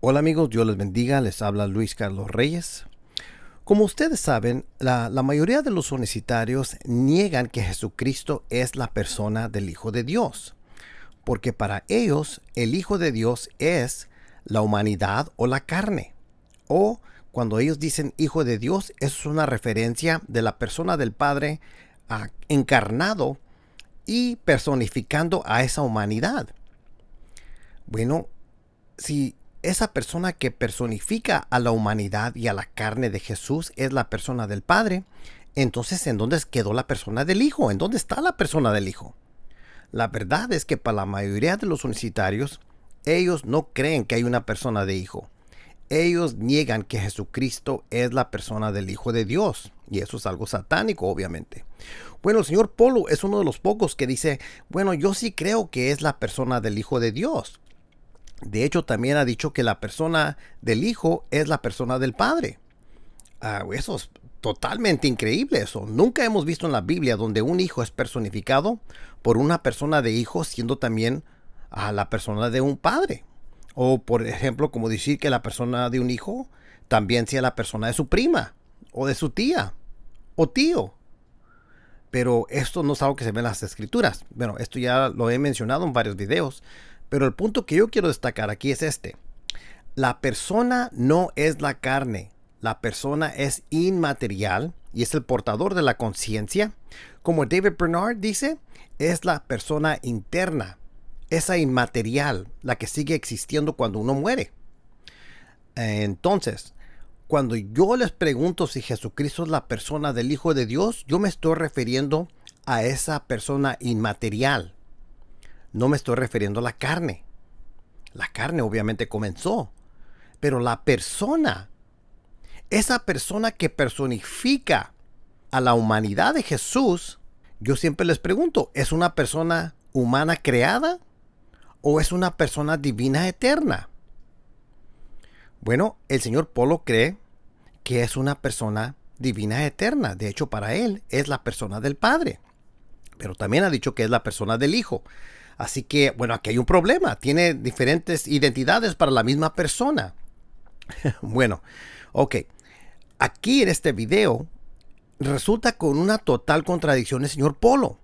Hola amigos, Dios les bendiga, les habla Luis Carlos Reyes. Como ustedes saben, la mayoría de los universitarios niegan que Jesucristo es la persona del Hijo de Dios, porque para ellos el Hijo de Dios es la humanidad o la carne. O cuando ellos dicen Hijo de Dios, eso es una referencia de la persona del Padre encarnado y personificando a esa humanidad. Bueno, si esa persona que personifica a la humanidad y a la carne de Jesús es la persona del Padre, entonces ¿en dónde quedó la persona del Hijo? ¿En dónde está la persona del Hijo? La verdad es que para la mayoría de los universitarios, ellos no creen que hay una persona de Hijo. Ellos niegan que Jesucristo es la persona del Hijo de Dios. Y eso es algo satánico, obviamente. Bueno, el señor Polo es uno de los pocos que dice, bueno, yo sí creo que es la persona del Hijo de Dios. De hecho, también ha dicho que la persona del Hijo es la persona del Padre. Eso es totalmente increíble eso. Nunca hemos visto en la Biblia donde un hijo es personificado por una persona de hijo siendo también a la persona de un padre. O por ejemplo, como decir que la persona de un hijo también sea la persona de su prima o de su tía o tío. Pero esto no es algo que se ve en las escrituras. Bueno, esto ya lo he mencionado en varios videos. Pero el punto que yo quiero destacar aquí es este. La persona no es la carne. La persona es inmaterial y es el portador de la conciencia. Como David Bernard dice, es la persona interna, esa inmaterial, la que sigue existiendo cuando uno muere. Entonces, cuando yo les pregunto si Jesucristo es la persona del Hijo de Dios, yo me estoy refiriendo a esa persona inmaterial. No me estoy refiriendo a la carne. La carne obviamente comenzó, pero la persona, esa persona que personifica a la humanidad de Jesús, yo siempre les pregunto, ¿es una persona humana creada o es una persona divina eterna? Bueno, el señor Polo cree que es una persona divina eterna. De hecho, para él es la persona del Padre. Pero también ha dicho que es la persona del Hijo. Así que, bueno, aquí hay un problema. Tiene diferentes identidades para la misma persona. Bueno, ok. Aquí en este video resulta con una total contradicción el señor Polo.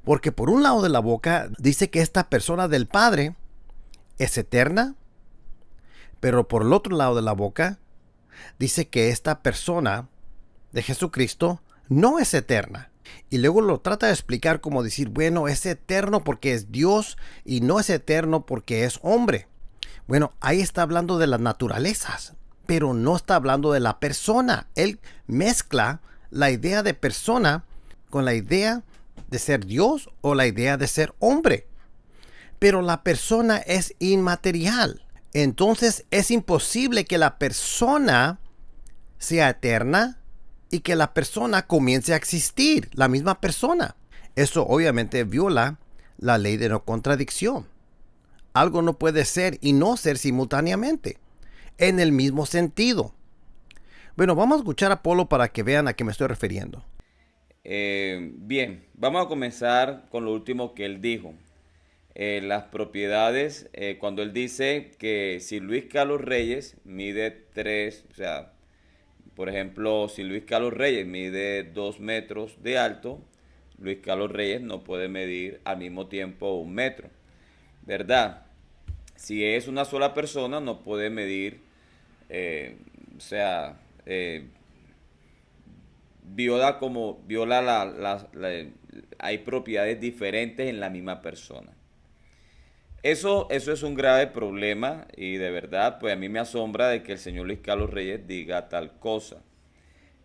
Porque por un lado de la boca dice que esta persona del Padre es eterna, pero por el otro lado de la boca dice que esta persona de Jesucristo no es eterna. Y luego lo trata de explicar como decir, bueno, es eterno porque es Dios y no es eterno porque es hombre. Bueno, ahí está hablando de las naturalezas, pero no está hablando de la persona. Él mezcla la idea de persona con la idea de ser Dios o la idea de ser hombre. Pero la persona es inmaterial. Entonces es imposible que la persona sea eterna y que la persona comience a existir, la misma persona. Eso obviamente viola la ley de no contradicción. Algo no puede ser y no ser simultáneamente, en el mismo sentido. Bueno, vamos a escuchar a Polo para que vean a qué me estoy refiriendo. Bien, vamos a comenzar con lo último que él dijo. Las propiedades, cuando él dice que si Luis Carlos Reyes mide 3, o sea, por ejemplo, si Luis Carlos Reyes mide 2 metros de alto, Luis Carlos Reyes no puede medir al mismo tiempo 1 metro, ¿verdad? Si es una sola persona, no puede medir, o sea, viola hay propiedades diferentes en la misma persona. Eso es un grave problema y de verdad, pues a mí me asombra de que el señor Luis Carlos Reyes diga tal cosa.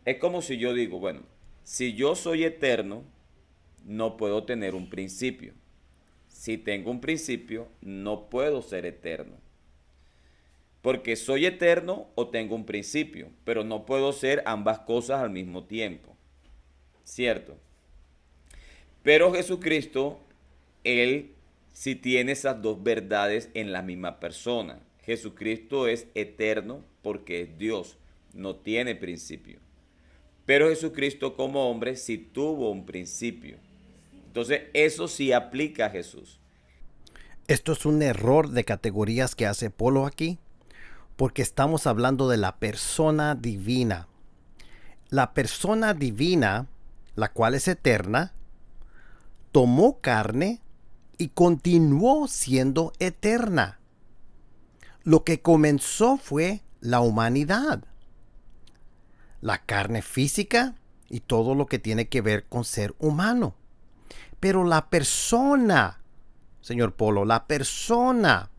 Es como si yo digo, bueno, si yo soy eterno, no puedo tener un principio. Si tengo un principio, no puedo ser eterno. Porque soy eterno o tengo un principio, pero no puedo ser ambas cosas al mismo tiempo. ¿Cierto? Pero Jesucristo, Él sí tiene esas dos verdades en la misma persona. Jesucristo es eterno porque es Dios, no tiene principio. Pero Jesucristo como hombre sí tuvo un principio. Entonces eso sí aplica a Jesús. Esto es un error de categorías que hace Polo aquí, porque estamos hablando de la persona divina. La persona divina, la cual es eterna, tomó carne y continuó siendo eterna. Lo que comenzó fue la humanidad, la carne física y todo lo que tiene que ver con ser humano. Pero la persona, señor Polo, la persona,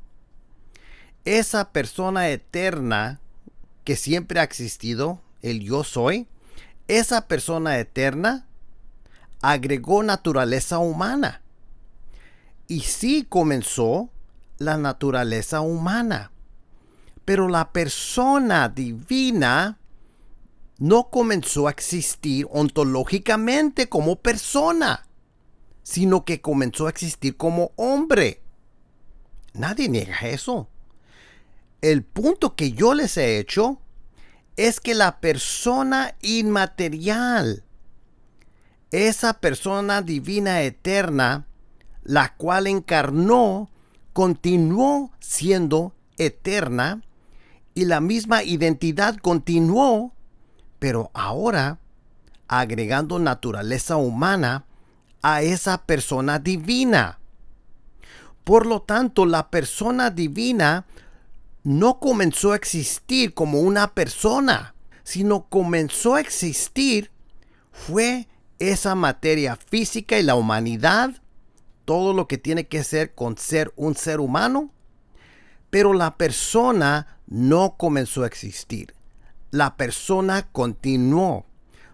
esa persona eterna que siempre ha existido, el yo soy, esa persona eterna agregó naturaleza humana. Y sí comenzó la naturaleza humana. Pero la persona divina no comenzó a existir ontológicamente como persona, sino que comenzó a existir como hombre. Nadie niega eso. El punto que yo les he hecho es que la persona inmaterial, esa persona divina eterna, la cual encarnó, continuó siendo eterna y la misma identidad continuó, pero ahora agregando naturaleza humana a esa persona divina. Por lo tanto, la persona divina no comenzó a existir como una persona, sino comenzó a existir fue esa materia física y la humanidad, todo lo que tiene que ser con ser un ser humano, pero la persona no comenzó a existir. La persona continuó.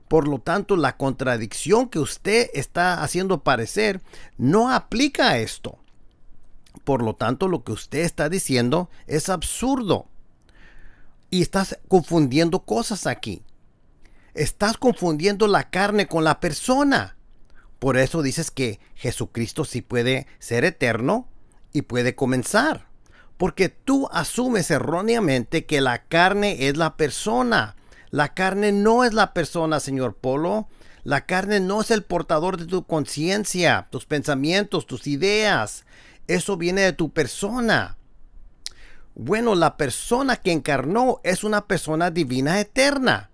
Por lo tanto, la contradicción que usted está haciendo parecer no aplica a esto. Por lo tanto, lo que usted está diciendo es absurdo. Y estás confundiendo cosas aquí. Estás confundiendo la carne con la persona. Por eso dices que Jesucristo sí puede ser eterno y puede comenzar. Porque tú asumes erróneamente que la carne es la persona. La carne no es la persona, señor Polo. La carne no es el portador de tu conciencia, tus pensamientos, tus ideas. Eso viene de tu persona. Bueno, la persona que encarnó es una persona divina eterna.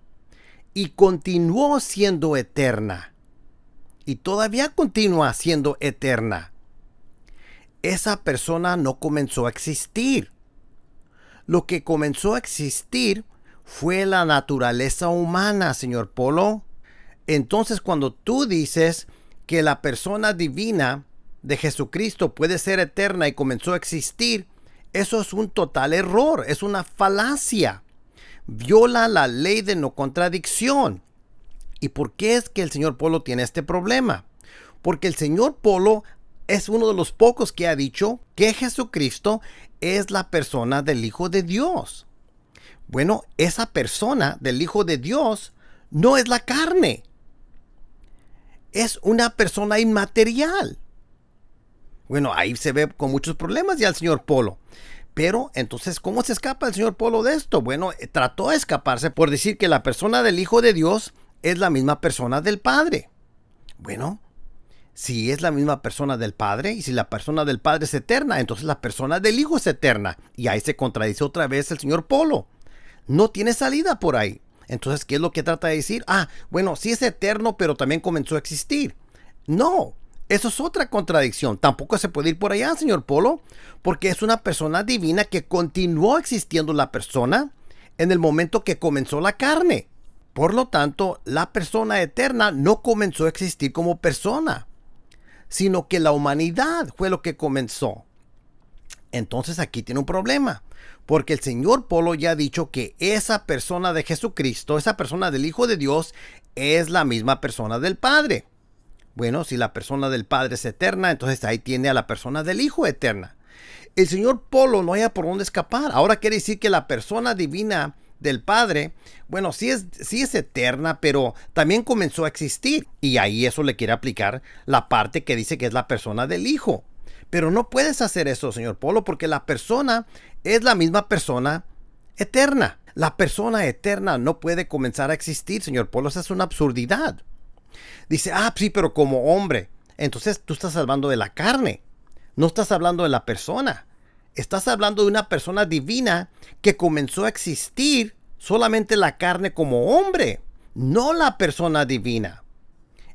Y continuó siendo eterna. Y todavía continúa siendo eterna. Esa persona no comenzó a existir. Lo que comenzó a existir fue la naturaleza humana, señor Polo. Entonces, cuando tú dices que la persona divina de Jesucristo puede ser eterna y comenzó a existir, eso es un total error, es una falacia. Viola la ley de no contradicción. ¿Y por qué es que el señor Polo tiene este problema? Porque el señor Polo es uno de los pocos que ha dicho que Jesucristo es la persona del Hijo de Dios. Bueno, esa persona del Hijo de Dios no es la carne. Es una persona inmaterial. Bueno, ahí se ve con muchos problemas ya el señor Polo. Pero entonces, ¿cómo se escapa el señor Polo de esto? Bueno, trató de escaparse por decir que la persona del Hijo de Dios es la misma persona del Padre. Bueno, si es la misma persona del Padre y si la persona del Padre es eterna, entonces la persona del Hijo es eterna. Y ahí se contradice otra vez el señor Polo. No tiene salida por ahí. Entonces, ¿qué es lo que trata de decir? Bueno, sí es eterno, pero también comenzó a existir. No, eso es otra contradicción. Tampoco se puede ir por allá, señor Polo, porque es una persona divina que continuó existiendo la persona en el momento que comenzó la carne. Por lo tanto, la persona eterna no comenzó a existir como persona, sino que la humanidad fue lo que comenzó. Entonces aquí tiene un problema, porque el señor Polo ya ha dicho que esa persona de Jesucristo, esa persona del Hijo de Dios, es la misma persona del Padre. Bueno, si la persona del Padre es eterna, entonces ahí tiene a la persona del Hijo eterna. El señor Polo no haya por dónde escapar. Ahora quiere decir que la persona divina del Padre, bueno, sí es eterna, pero también comenzó a existir. Y ahí eso le quiere aplicar la parte que dice que es la persona del Hijo. Pero no puedes hacer eso, señor Polo, porque la persona es la misma persona eterna. La persona eterna no puede comenzar a existir, señor Polo. Esa es una absurdidad. Dice, sí, pero como hombre. Entonces tú estás hablando de la carne. No estás hablando de la persona. Estás hablando de una persona divina que comenzó a existir solamente la carne como hombre, no la persona divina.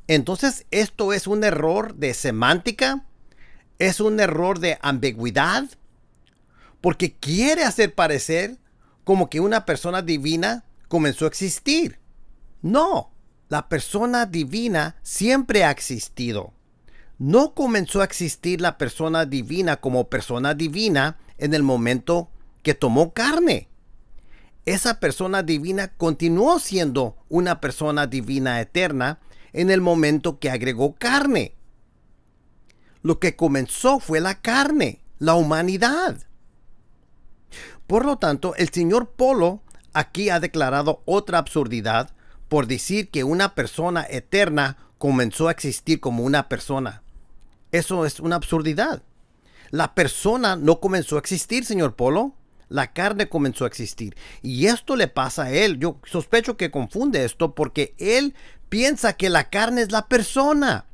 Entonces, esto es un error de semántica, es un error de ambigüedad, porque quiere hacer parecer como que una persona divina comenzó a existir. No, la persona divina siempre ha existido. No comenzó a existir la persona divina como persona divina en el momento que tomó carne. Esa persona divina continuó siendo una persona divina eterna en el momento que agregó carne. Lo que comenzó fue la carne, la humanidad. Por lo tanto, el señor Polo aquí ha declarado otra absurdidad por decir que una persona eterna comenzó a existir como una persona. Eso es una absurdidad. La persona no comenzó a existir, señor Polo. La carne comenzó a existir. Y esto le pasa a él. Yo sospecho que confunde esto porque él piensa que la carne es la persona.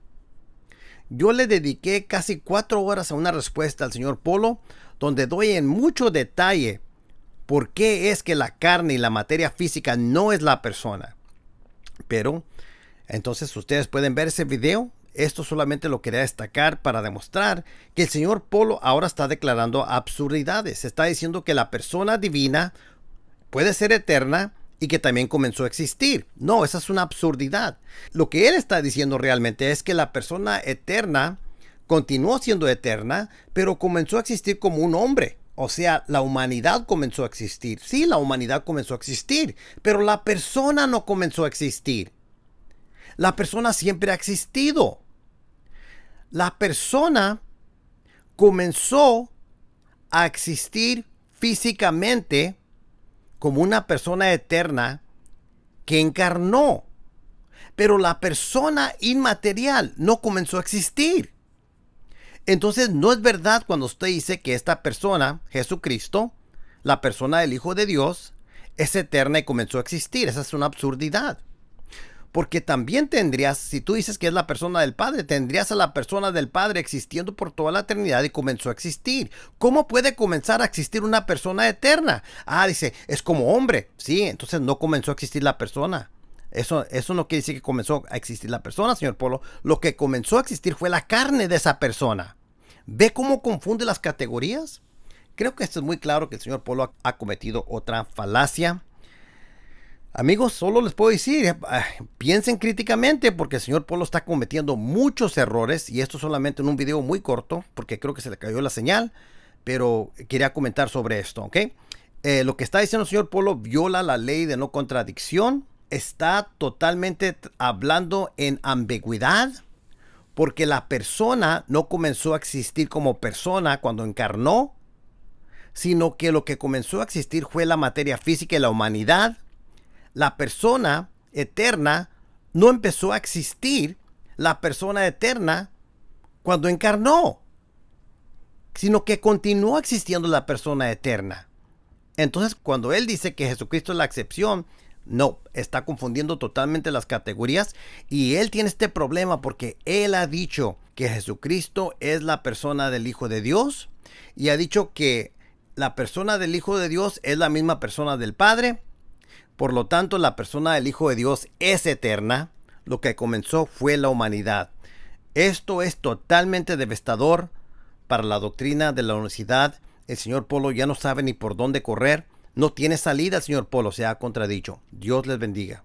Yo le dediqué casi 4 horas a una respuesta al señor Polo, donde doy en mucho detalle por qué es que la carne y la materia física no es la persona. Pero, entonces ustedes pueden ver ese video. Esto solamente lo quería destacar para demostrar que el señor Polo ahora está declarando absurdidades. Está diciendo que la persona divina puede ser eterna y que también comenzó a existir. No, esa es una absurdidad. Lo que él está diciendo realmente es que la persona eterna continuó siendo eterna, pero comenzó a existir como un hombre. O sea, la humanidad comenzó a existir. Sí, la humanidad comenzó a existir, pero la persona no comenzó a existir. La persona siempre ha existido. La persona comenzó a existir físicamente como una persona eterna que encarnó. Pero la persona inmaterial no comenzó a existir. Entonces no es verdad cuando usted dice que esta persona, Jesucristo, la persona del Hijo de Dios, es eterna y comenzó a existir. Esa es una absurdidad. Porque también tendrías, si tú dices que es la persona del Padre, tendrías a la persona del Padre existiendo por toda la eternidad y comenzó a existir. ¿Cómo puede comenzar a existir una persona eterna? Ah, dice, es como hombre. Sí, entonces no comenzó a existir la persona. Eso no quiere decir que comenzó a existir la persona, señor Polo. Lo que comenzó a existir fue la carne de esa persona. ¿Ve cómo confunde las categorías? Creo que esto es muy claro que el señor Polo ha cometido otra falacia. Amigos, solo les puedo decir, piensen críticamente porque el señor Polo está cometiendo muchos errores y esto solamente en un video muy corto porque creo que se le cayó la señal, pero quería comentar sobre esto, ¿ok? Lo que está diciendo el señor Polo viola la ley de no contradicción, está totalmente hablando en ambigüedad porque la persona no comenzó a existir como persona cuando encarnó, sino que lo que comenzó a existir fue la materia física y la humanidad. La persona eterna no empezó a existir, la persona eterna, cuando encarnó, sino que continuó existiendo la persona eterna. Entonces, cuando él dice que Jesucristo es la excepción, no, está confundiendo totalmente las categorías y él tiene este problema porque él ha dicho que Jesucristo es la persona del Hijo de Dios y ha dicho que la persona del Hijo de Dios es la misma persona del Padre. Por lo tanto, la persona del Hijo de Dios es eterna. Lo que comenzó fue la humanidad. Esto es totalmente devastador para la doctrina de la unicidad. El señor Polo ya no sabe ni por dónde correr. No tiene salida, señor Polo, se ha contradicho. Dios les bendiga.